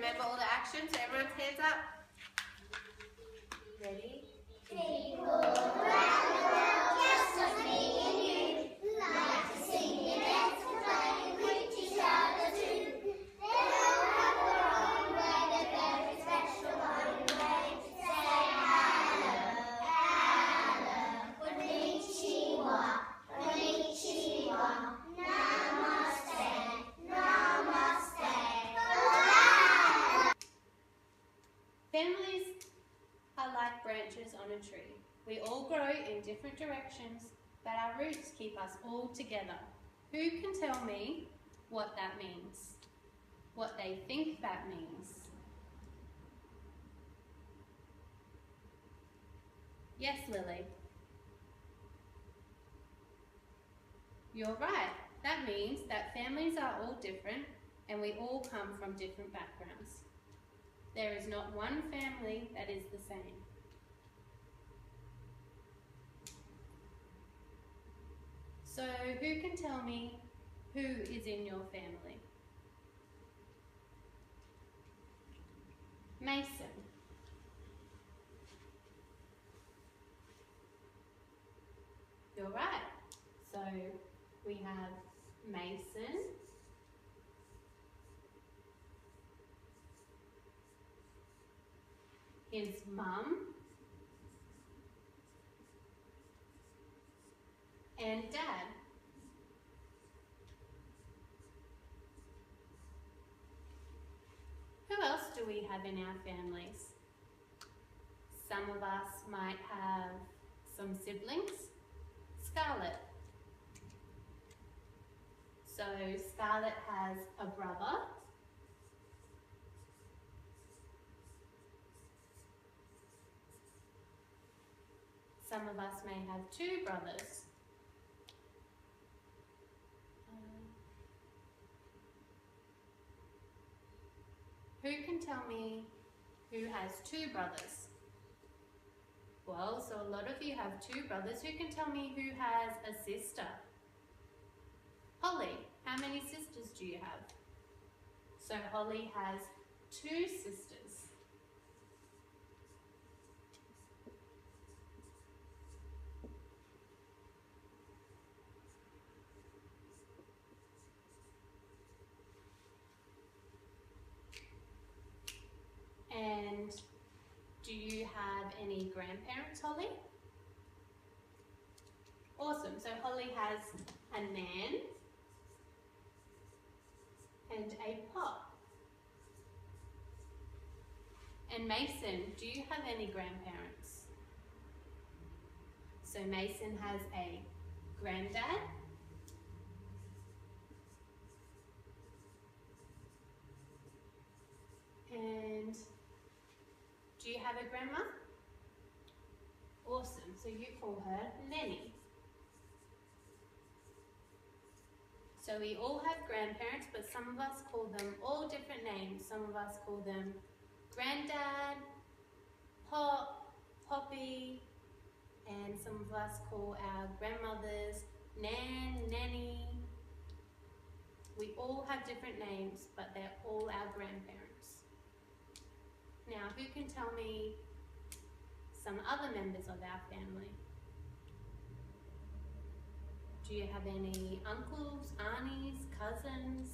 remember all the actions? So everyone's hands up. Ready? People around the world, just like me and you, like to sing and dance and play with each other too. They all have their own way, they're very special own way to say hello, hello. Konnichiwa, konnichiwa, namaste, namaste. Families are like branches on a tree. We all grow in different directions, but our roots keep us all together. Who can tell me what that means? What they think that means? Yes, Lily. You're right. That means that families are all different and we all come from different backgrounds. There is not one family that is the same. So who can tell me who is in your family? Mason. You're right. So we have Mason, his mum, and dad. Who else do we have in our families? Some of us might have some siblings. Scarlett. So Scarlett has a brother. Some of us may have two brothers. Who can tell me who has two brothers? Well, so a lot of you have two brothers. Who can tell me who has a sister? Holly, how many sisters do you have? So Holly has two sisters. And do you have any grandparents, Holly? Awesome. So Holly has a nan and a pop. And Mason, do you have any grandparents? So Mason has a granddad and do you have a grandma? Awesome. So you call her Nanny. So we all have grandparents, but some of us call them all different names. Some of us call them Granddad, Pop, Poppy, and some of us call our grandmothers Nan, Nanny. We all have different names, but they're all our grandparents. Now, who can tell me some other members of our family? Do you have any uncles, aunties, cousins?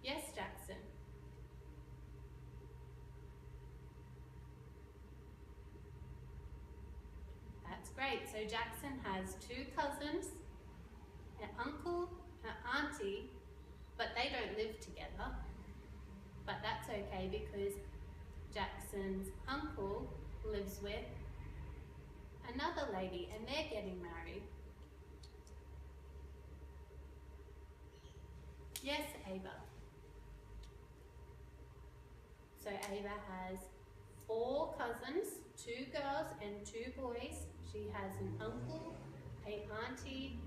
Yes, Jackson. That's great. So Jackson has two cousins, an uncle, an auntie, but they don't live together. But that's okay because Jackson's uncle lives with another lady and they're getting married. Yes, Ava. So Ava has 4 cousins, 2 girls and 2 boys. She has an uncle, an auntie.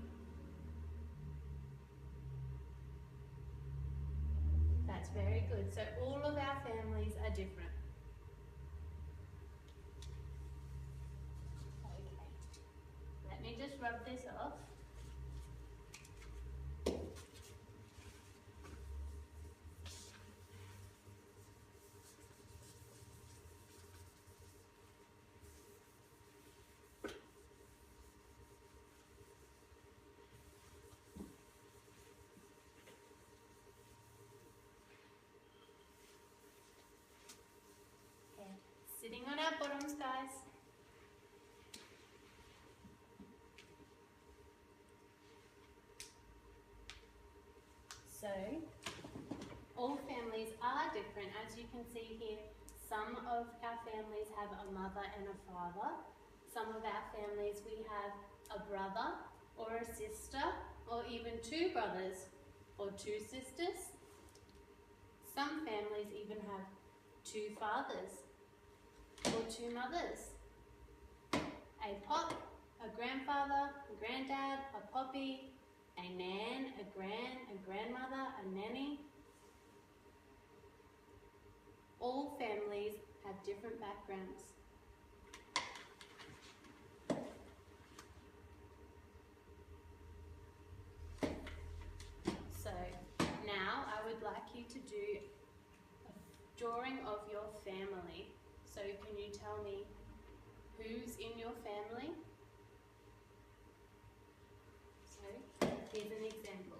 That's very good. So all of our families are different. Okay. Let me just rub this off. Sitting on our bottoms, guys. So, all families are different. As you can see here, some of our families have a mother and a father. Some of our families, we have a brother or a sister, or even two brothers or two sisters. Some families even have two fathers or two mothers. A pop, a grandfather, a granddad, a poppy, a nan, a grandmother, a nanny. All families have different backgrounds. So now I would like you to do a drawing of your family. So can you tell me who's in your family? So here's an example.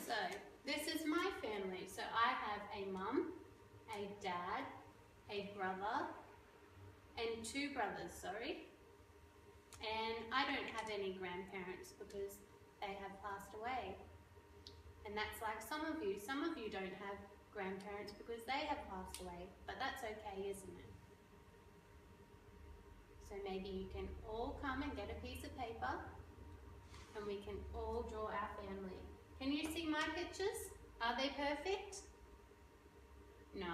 So this is my family. So I have a mum, a dad, a brother, and two brothers, sorry. And I don't have any grandparents because they have passed away. And that's like some of you. Some of you don't have grandparents because they have passed away. But that's okay, isn't it? So maybe you can all come and get a piece of paper and we can all draw our family. Can you see my pictures? Are they perfect? No,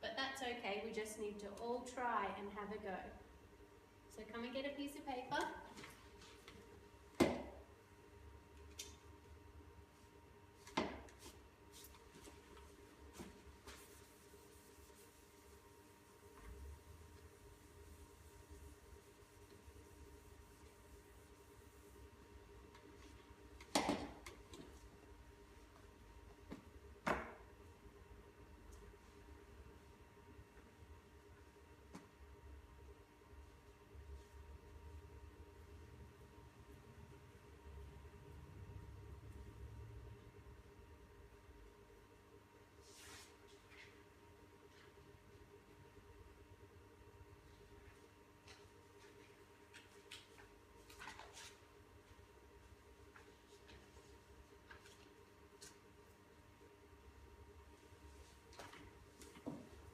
but that's okay. We just need to all try and have a go. So come and get a piece of paper.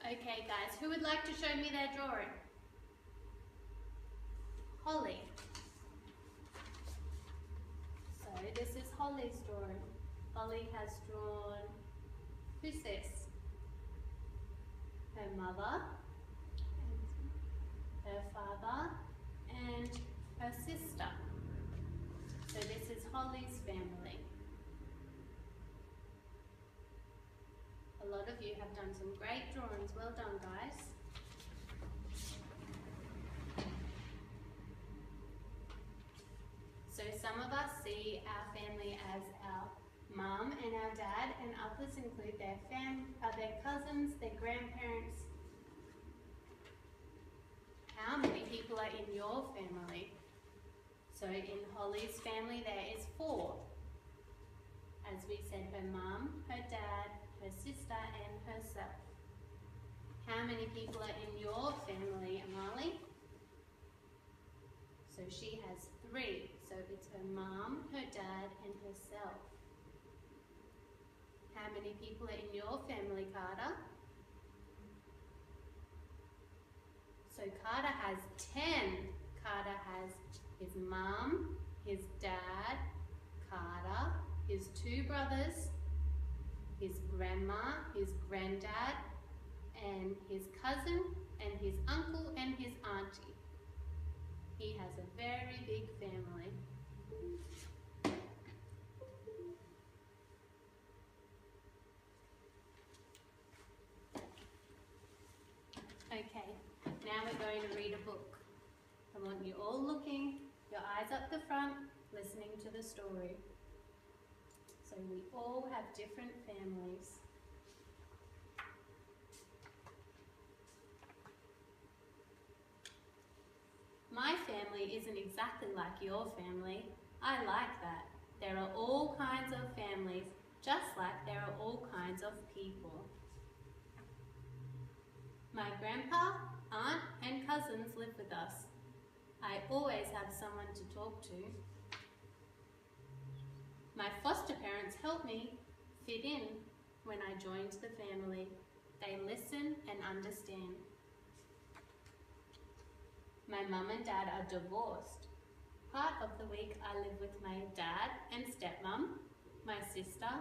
Okay guys, who would like to show me their drawing? Holly. So this is Holly's drawing. Holly has drawn, who's this? Her mother, her father, and her sister. So this is Holly's family. A lot of you have done some great drawings. Well done, guys. So some of us see our family as our mum and our dad, and others include their cousins, their grandparents. How many people are in your family? So in Holly's family there is 4. As we said, her mum, her dad, her sister and herself. How many people are in your family, Amali? So she has 3. So it's her mum, her dad and herself. How many people are in your family, Carter? So Carter has 10. Carter has his mum, his dad, Carter, his 2 brothers, his grandma, his granddad, and his cousin, and his uncle, and his auntie. He has a very big family. Okay, now we're going to read a book. I want you all looking, your eyes up the front, listening to the story. So we all have different families. My family isn't exactly like your family. I like that. There are all kinds of families, just like there are all kinds of people. My grandpa, aunt and cousins live with us. I always have someone to talk to. My foster parents help me fit in when I joined the family. They listen and understand. My mum and dad are divorced. Part of the week I live with my dad and stepmom, my sister,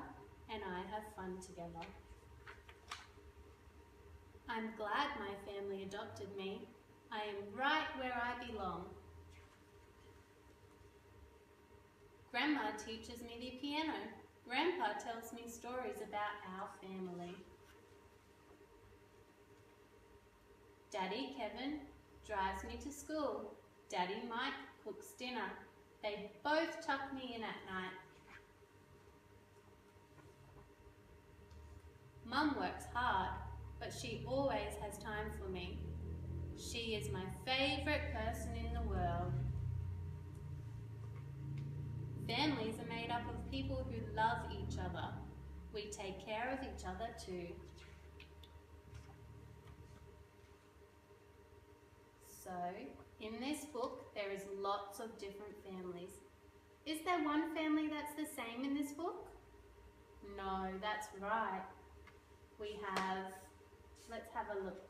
and I have fun together. I'm glad my family adopted me. I am right where I belong. Grandma teaches me the piano. Grandpa tells me stories about our family. Daddy Kevin drives me to school. Daddy Mike cooks dinner. They both tuck me in at night. Mum works hard, but she always has time for me. She is my favourite person in the world. Families are made up of people who love each other. We take care of each other too. So, in this book, there is lots of different families. Is there one family that's the same in this book? No, that's right. We have, let's have a look.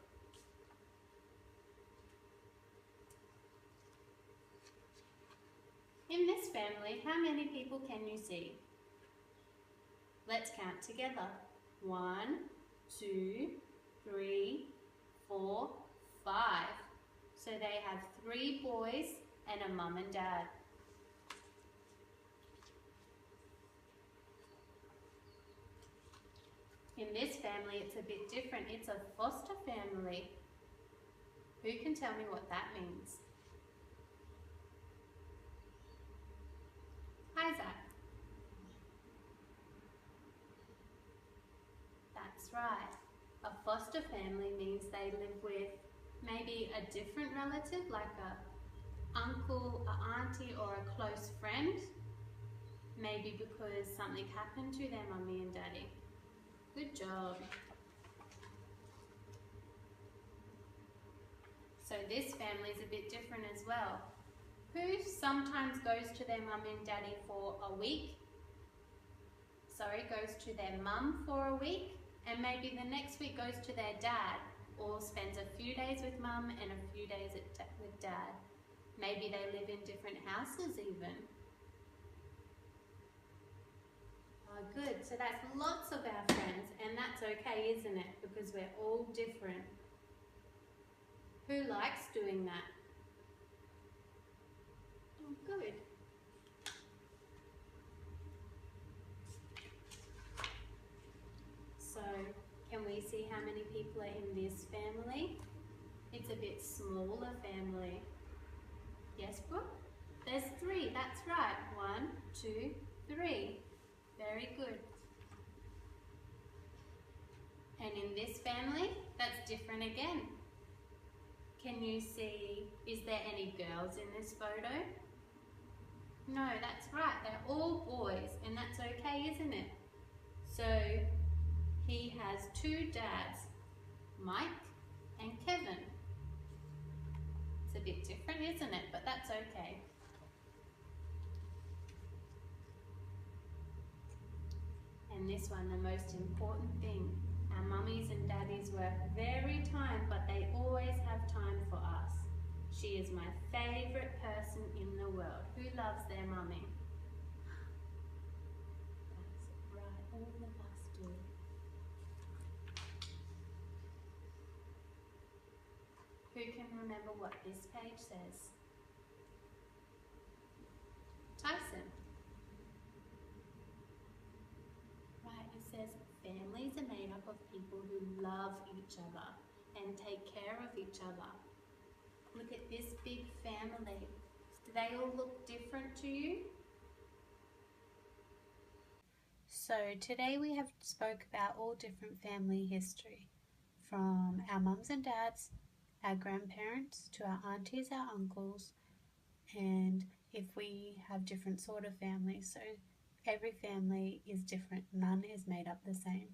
In this family, how many people can you see? Let's count together. 1, 2, 3, 4, 5. So they have 3 boys and a mum and dad. In this family, it's a bit different. It's a foster family. Who can tell me what that means? Isaac. That's right. A foster family means they live with maybe a different relative, like a uncle, a auntie, or a close friend. Maybe because something happened to their mummy and daddy. Good job. So this family is a bit different as well. Who sometimes goes to their mum and daddy for a week? Goes to their mum for a week, and maybe the next week goes to their dad, or spends a few days with mum and a few days with dad. Maybe they live in different houses even. Oh, good. So that's lots of our friends, and that's okay, isn't it? Because we're all different. Who likes doing that? Oh, good. So, can we see how many people are in this family? It's a bit smaller family. Yes, Brooke? There's 3, that's right. 1, 2, 3. Very good. And in this family, that's different again. Can you see, is there any girls in this photo? No, that's right. They're all boys, and that's okay, isn't it? So, he has 2 dads, Mike and Kevin. It's a bit different, isn't it? But that's okay. And this one, the most important thing. Our mummies and daddies work very time, but they always have time for us. She is my favourite person in the world. Who loves their mummy? That's right, all of us do. Who can remember what this page says? says families are made up of people who love each other and take care of each other. Look at this big family. Do they all look different to you? So today we have spoke about all different family history, from our mums and dads, our grandparents, to our aunties, our uncles, and if we have different sort of families. So every family is different. None is made up the same.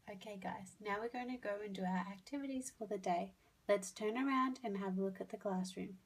Okay guys, now we're going to go and do our activities for the day. Let's turn around and have a look at the classroom.